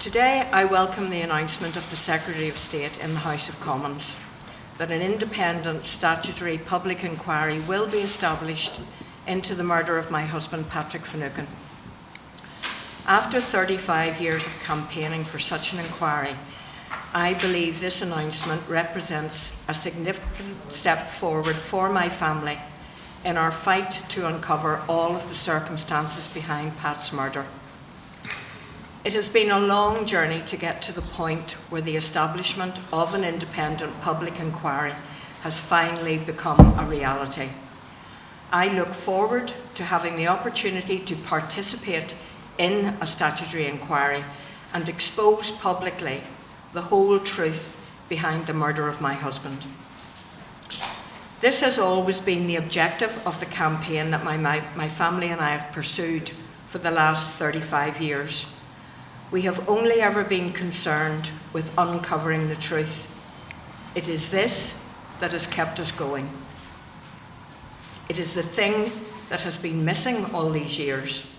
Today, I welcome the announcement of the Secretary of State in the House of Commons that an independent statutory public inquiry will be established into the murder of my husband, Patrick Finucane. After 35 years of campaigning for such an inquiry, I believe this announcement represents a significant step forward for my family in our fight to uncover all of the circumstances behind Pat's murder. It has been a long journey to get to the point where the establishment of an independent public inquiry has finally become a reality. I look forward to having the opportunity to participate in a statutory inquiry and expose publicly the whole truth behind the murder of my husband. This has always been the objective of the campaign that my family and I have pursued for the last 35 years. We have only ever been concerned with uncovering the truth. It is this that has kept us going. It is the thing that has been missing all these years.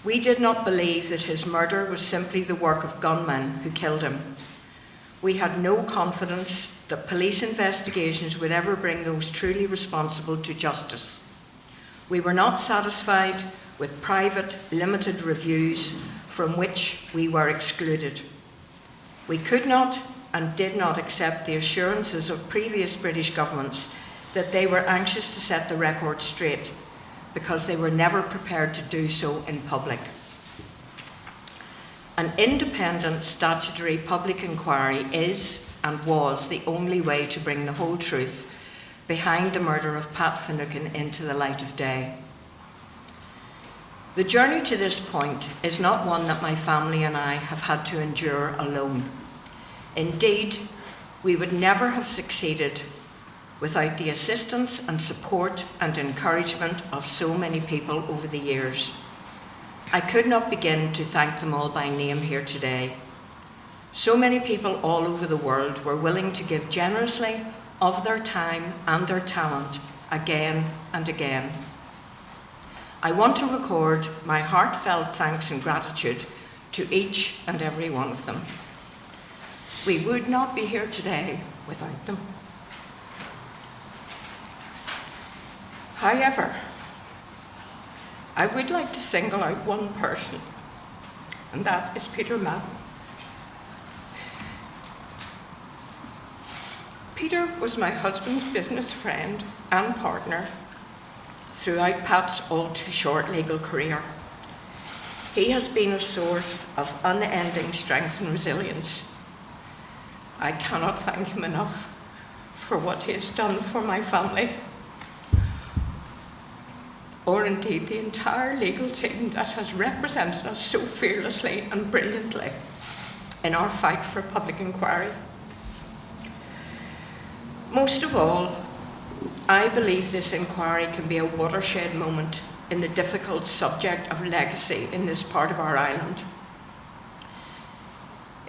We did not believe that his murder was simply the work of gunmen who killed him. We had no confidence that police investigations would ever bring those truly responsible to justice. We were not satisfied with private, limited reviews from which we were excluded. We could not and did not accept the assurances of previous British governments that they were anxious to set the record straight, because they were never prepared to do so in public. An independent statutory public inquiry is and was the only way to bring the whole truth behind the murder of Pat Finucane into the light of day. The journey to this point is not one that my family and I have had to endure alone. Indeed, we would never have succeeded without the assistance and support and encouragement of so many people over the years. I could not begin to thank them all by name here today. So many people all over the world were willing to give generously of their time and their talent again and again. I want to record my heartfelt thanks and gratitude to each and every one of them. We would not be here today without them. However, I would like to single out one person, and that is Peter Madden. Peter was my husband's business friend and partner throughout Pat's all too short legal career. He has been a source of unending strength and resilience. I cannot thank him enough for what he has done for my family, or indeed the entire legal team that has represented us so fearlessly and brilliantly in our fight for public inquiry. Most of all, I believe this inquiry can be a watershed moment in the difficult subject of legacy in this part of our island.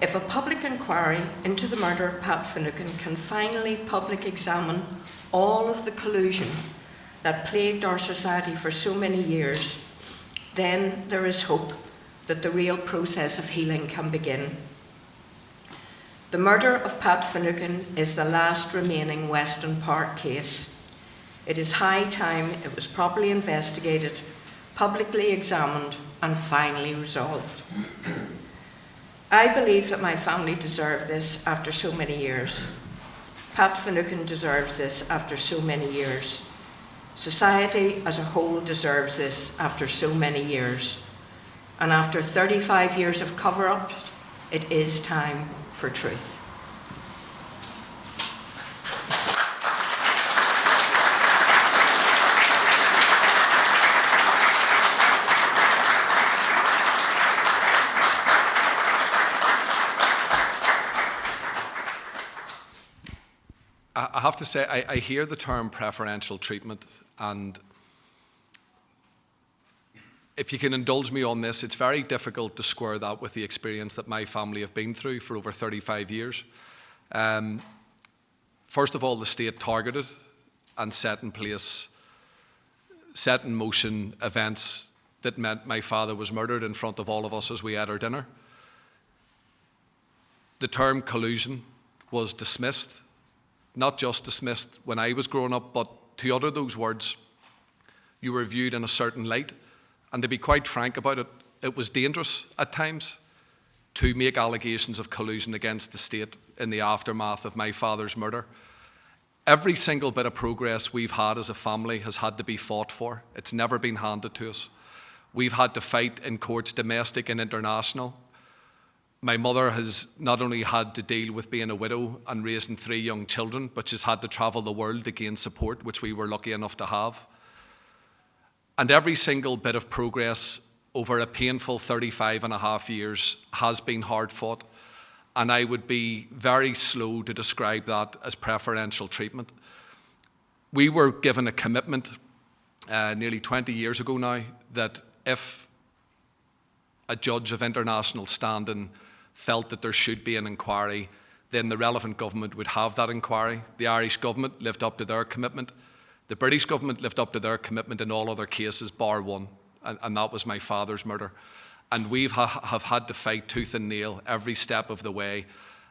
If a public inquiry into the murder of Pat Finucane can finally publicly examine all of the collusion that plagued our society for so many years, then there is hope that the real process of healing can begin. The murder of Pat Finucane is the last remaining Weston Park case. It is high time it was properly investigated, publicly examined, and finally resolved. I believe that my family deserve this after so many years. Pat Finucane deserves this after so many years. Society as a whole deserves this after so many years. And after 35 years of cover-up, it is time for truth. I have to say, I hear the term preferential treatment, and if you can indulge me on this, it's very difficult to square that with the experience that my family have been through for over 35 years. First of all, the state targeted and set in motion events that meant my father was murdered in front of all of us as we ate our dinner. the term collusion was dismissed, not just dismissed when I was growing up, but to utter those words, you were viewed in a certain light. And to be quite frank about it, it was dangerous at times to make allegations of collusion against the state in the aftermath of my father's murder. Every single bit of progress we've had as a family has had to be fought for. It's never been handed to us. We've had to fight in courts, domestic and international. My mother has not only had to deal with being a widow and raising 3 young children, but she's had to travel the world to gain support, which we were lucky enough to have. And every single bit of progress over a painful 35 and a half years has been hard fought. And I would be very slow to describe that as preferential treatment. We were given a commitment nearly 20 years ago now that if a judge of international standing felt that there should be an inquiry, then the relevant government would have that inquiry. The Irish government lived up to their commitment. The British government lived up to their commitment in all other cases, bar one, and that was my father's murder. And we have had to fight tooth and nail every step of the way,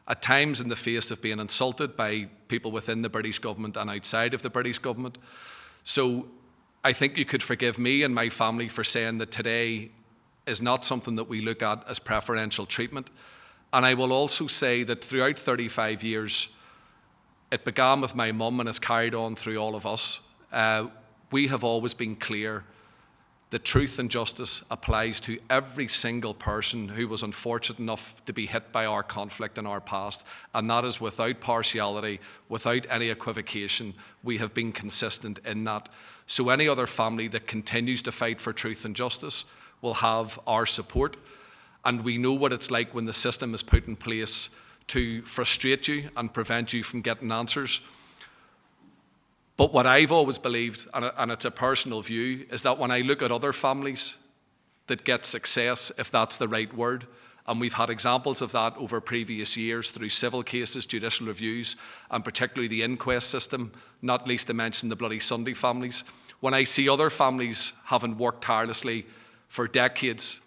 at times in the face of being insulted by people within the British government and outside of the British government. So I think you could forgive me and my family for saying that today is not something that we look at as preferential treatment. And I will also say that throughout 35 years, it began with my mum and has carried on through all of us. We have always been clear that truth and justice applies to every single person who was unfortunate enough to be hit by our conflict in our past, and that is without partiality, without any equivocation. We have been consistent in that. So any other family that continues to fight for truth and justice will have our support, and we know what it's like when the system is put in place to frustrate you and prevent you from getting answers. But what I've always believed, and it's a personal view, is that when I look at other families that get success, if that's the right word, and we've had examples of that over previous years through civil cases, judicial reviews, and particularly the inquest system, not least to mention the Bloody Sunday families. When I see other families having worked tirelessly for decades,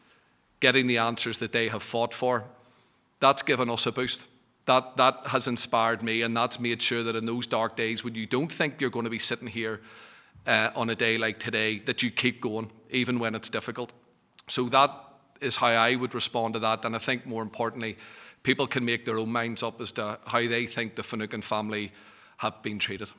getting the answers that they have fought for, that's given us a boost. That has inspired me, and that's made sure that in those dark days when you don't think you're going to be sitting here on a day like today, that you keep going, even when it's difficult. So that is how I would respond to that, and I think more importantly, people can make their own minds up as to how they think the Finucane family have been treated.